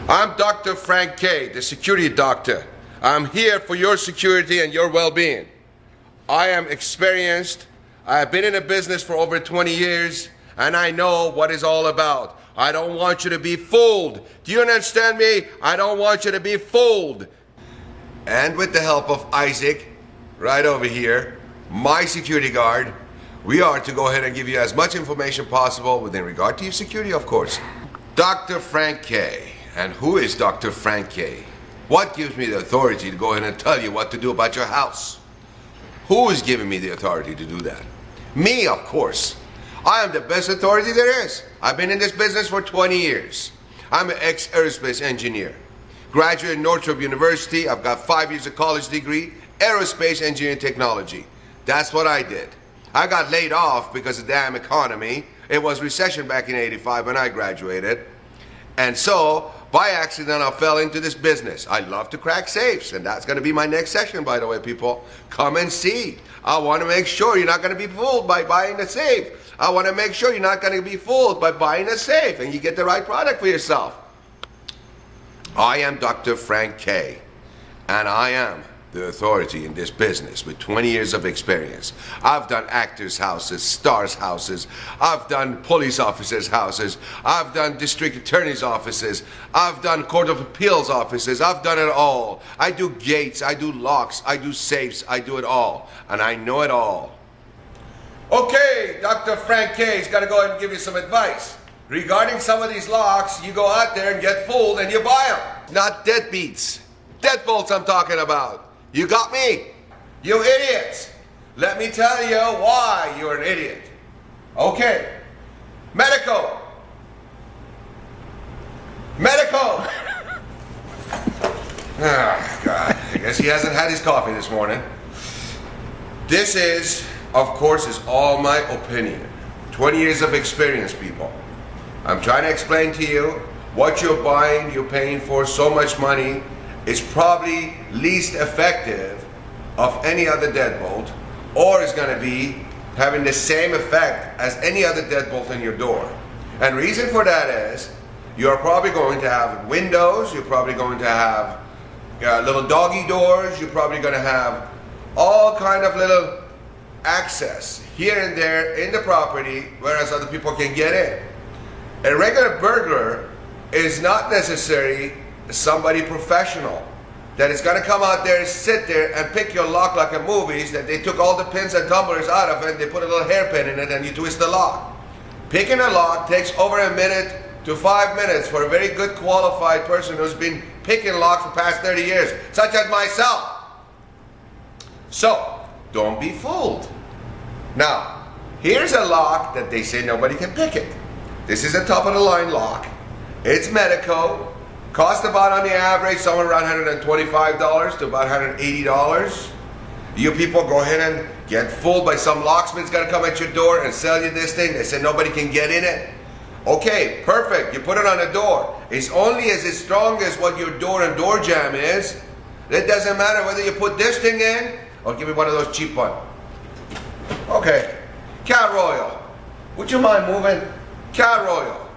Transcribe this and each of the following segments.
I'm Dr. Frank K., the security doctor. I'm here for your security and your well-being. I am experienced. I have been in the business for over 20 years, and I know what it's all about. I don't want you to be fooled. Do you understand me? I don't want you to be fooled. And with the help of Isaac, right over here, my security guard, we are to go ahead and give you as much information possible within regard to your security, of course. Dr. Frank K. And who is Dr. Frank K? What gives me the authority to go ahead and tell you what to do about your house? Who is giving me the authority to do that? Me, of course. I am the best authority there is. I've been in this business for 20 years. I'm an ex-aerospace engineer. Graduate in Northrop University. I've got 5 years of college degree, aerospace engineering technology. That's what I did. I got laid off because of the damn economy. It was recession back in '85 when I graduated. And so, by accident, I fell into this business. I love to crack safes, and that's going to be my next session, by the way, people. Come and see. I want to make sure you're not going to be fooled by buying a safe. I want to make sure you're not going to be fooled by buying a safe, and you get the right product for yourself. I am Dr. Frank K., and I am the authority in this business with 20 years of experience. I've done actors' houses, stars' houses. I've done police officers' houses. I've done district attorneys' offices. I've done court of appeals offices. I've done it all. I do gates, I do locks, I do safes, I do it all. And I know it all. Okay, Dr. Frank K. is going to go ahead and give you some advice. Regarding some of these locks, you go out there and get fooled and you buy them. Not deadbeats. Deadbolts I'm talking about. You got me? You idiots. Let me tell you why you're an idiot. Okay. Medical. Ah, God. I guess he hasn't had his coffee this morning. This is, of course, is all my opinion. 20 years of experience, people. I'm trying to explain to you what you're buying, you're paying for so much money. Is probably least effective of any other deadbolt, or is going to be having the same effect as any other deadbolt in your door. And reason for that is you're probably going to have windows, you're probably going to have little doggy doors, you're probably going to have all kind of little access here and there in the property, whereas other people can get in. A regular burglar is not necessarily somebody professional that is going to come out there, sit there and pick your lock like in movies, that they took all the pins and tumblers out of it, they put a little hairpin in it and you twist the lock. Picking a lock takes over a minute to 5 minutes for a very good qualified person who's been picking locks for the past 30 years, such as myself. So, don't be fooled. Now, here's a lock that they say nobody can pick it. This is a top of the line lock. It's Medico. Cost about, on the average, somewhere around $125 to about $180. You people go ahead and get fooled by some locksmith's gonna come at your door and sell you this thing. They say nobody can get in it. Okay, perfect. You put it on the door. It's only as strong as what your door and door jamb is. It doesn't matter whether you put this thing in or give me one of those cheap ones. Okay, Cat Royal. Would you mind moving? Cat Royal.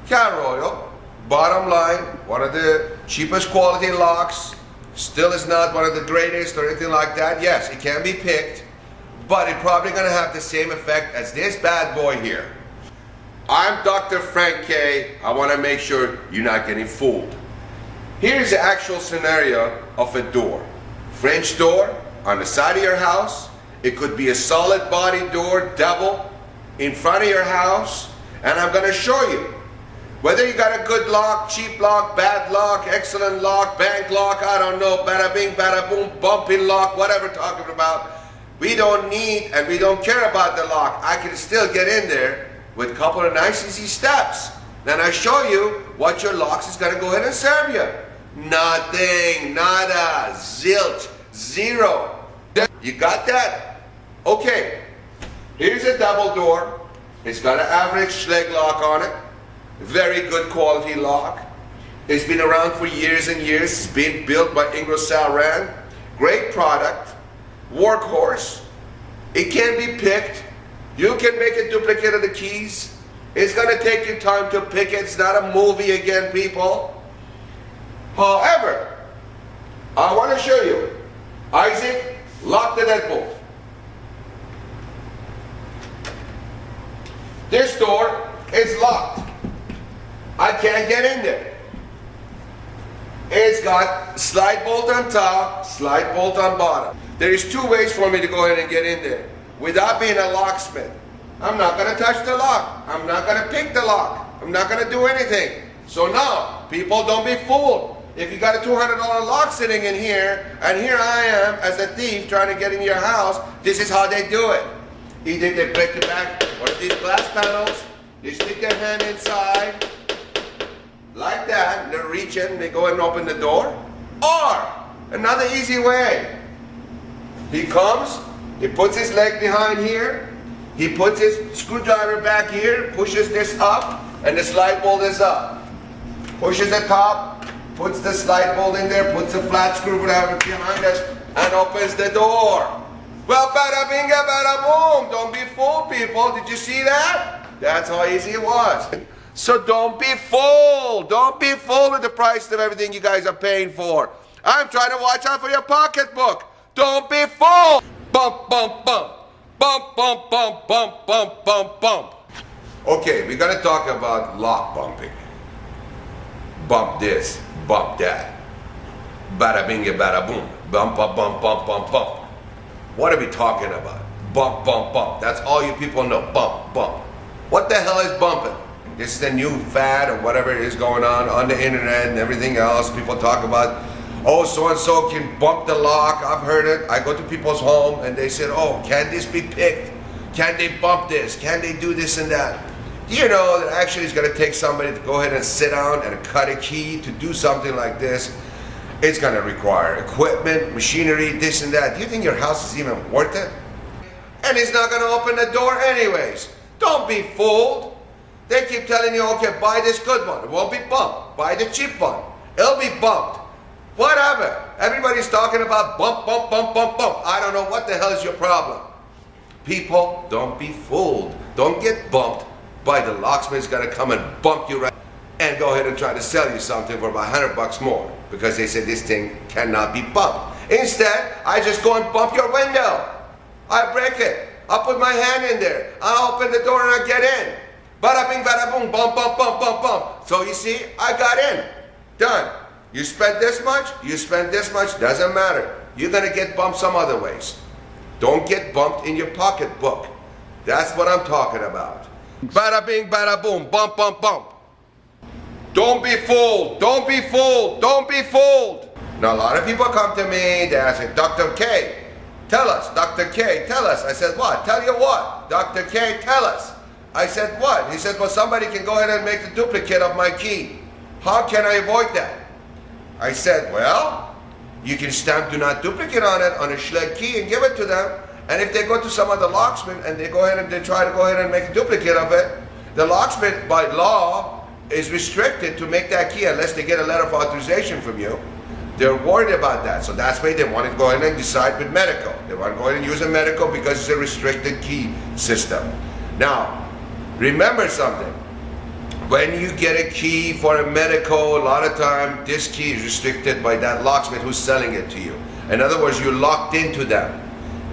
Cat Royal. Bottom line, one of the cheapest quality locks. Still is not one of the greatest or anything like that. Yes, it can be picked, but it's probably going to have the same effect as this bad boy here. I'm Dr. Frank K. I want to make sure you're not getting fooled. Here's the actual scenario of a door. French door on the side of your house. It could be a solid body door, double, in front of your house, and I'm going to show you. Whether you got a good lock, cheap lock, bad lock, excellent lock, bank lock, I don't know, bada bing, bada boom, bumping lock, whatever talking about. We don't need and we don't care about the lock. I can still get in there with a couple of nice easy steps. Then I show you what your locks is going to go ahead and serve you. Nothing, nada, zilch, zero. You got that? Okay, here's a double door. It's got an average Schlage lock on it. Very good quality lock. It's been around for years and years. It's been built by Ingersoll Rand. Great product. Workhorse. It can be picked. You can make a duplicate of the keys. It's going to take you time to pick it. It's not a movie again, people. However, I want to show you. Isaac, lock the deadbolt. This door is locked. I can't get in there. It's got slide bolt on top, slide bolt on bottom. There is two ways for me to go ahead and get in there without being a locksmith. I'm not going to touch the lock. I'm not going to pick the lock. I'm not going to do anything. So now, people, don't be fooled. If you got a $200 lock sitting in here, and here I am as a thief trying to get in your house, this is how they do it. Either they break the back one of these glass panels, they stick their hand inside, like that, and they reach in, they go and open the door. Or, another easy way. He comes, he puts his leg behind here, he puts his screwdriver back here, pushes this up, and the slide bolt is up. Pushes the top, puts the slide bolt in there, puts a flat screwdriver behind us, and opens the door. Well, bada binga, bada boom. Don't be fooled, people. Did you see that? That's how easy it was. So don't be fooled. Don't be fooled with the price of everything you guys are paying for. I'm trying to watch out for your pocketbook. Don't be fooled. Bump, bump, bump. Bump, bump, bump, bump, bump, bump, bump. Okay, we're going to talk about lock bumping. Bump this, bump that. Bada binga, bada boom. Bump, bump, bump, bump, bump, bump. What are we talking about? Bump, bump, bump. That's all you people know. Bump, bump. What the hell is bumping? This is the new fad or whatever it is going on the internet and everything else. People talk about, oh, so-and-so can bump the lock. I've heard it. I go to people's home and they said, oh, can this be picked? Can they bump this? Can they do this and that? Do you know that actually it's going to take somebody to go ahead and sit down and cut a key to do something like this? It's going to require equipment, machinery, this and that. Do you think your house is even worth it? And it's not going to open the door anyways. Don't be fooled. They keep telling you, okay, buy this good one. It won't be bumped. Buy the cheap one. It'll be bumped. Whatever. Everybody's talking about bump, bump, bump, bump, bump. I don't know what the hell is your problem. People, don't be fooled. Don't get bumped by the locksmith's going to come and bump you right and go ahead and try to sell you something for about $100 more because they said this thing cannot be bumped. Instead, I just go and bump your window. I break it. I'll put my hand in there. I'll open the door and I get in. Bada bing, bada boom, bump, bump, bump, bump, bump. So you see, I got in. Done. You spent this much, you spent this much, doesn't matter. You're going to get bumped some other ways. Don't get bumped in your pocketbook. That's what I'm talking about. Bada bing, bada boom, bump, bump, bump. Don't be fooled. Don't be fooled. Don't be fooled. Now, a lot of people come to me, they ask me, Dr. K, tell us. Dr. K, tell us. I said, what? Tell you what? Dr. K, tell us. I said, what? He said, well, somebody can go ahead and make the duplicate of my key. How can I avoid that? I said, well, you can stamp do not duplicate on it on a Schlage key and give it to them. And if they go to some other locksmith and they go ahead and they try to go ahead and make a duplicate of it, the locksmith by law is restricted to make that key unless they get a letter of authorization from you. They're worried about that. So that's why they want to go ahead and decide with medical. They want to go ahead and use a medical because it's a restricted key system. Now, remember something. When you get a key for a medical, a lot of time this key is restricted by that locksmith who's selling it to you. In other words, you're locked into them.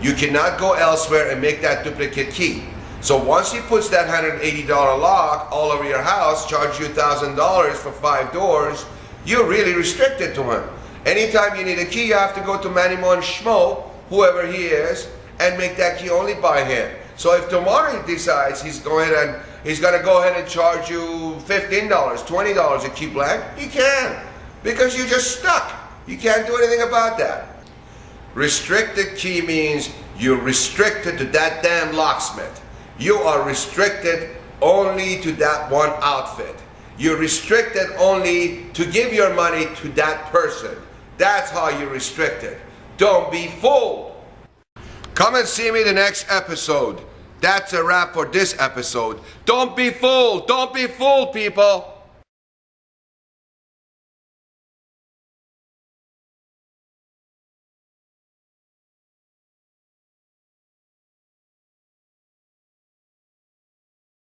You cannot go elsewhere and make that duplicate key. So once he puts that $180 lock all over your house, charge you $1,000 for 5 doors, you're really restricted to him. Anytime you need a key, you have to go to Manny Mon Schmo, whoever he is, and make that key only by him. So if tomorrow he decides he's going to go ahead and charge you $15, $20 a key blank, he can. Because you're just stuck. You can't do anything about that. Restricted key means you're restricted to that damn locksmith. You are restricted only to that one outfit. You're restricted only to give your money to that person. That's how you're restricted. Don't be fooled. Come and see me the next episode. That's a wrap for this episode. Don't be fooled. Don't be fooled, people.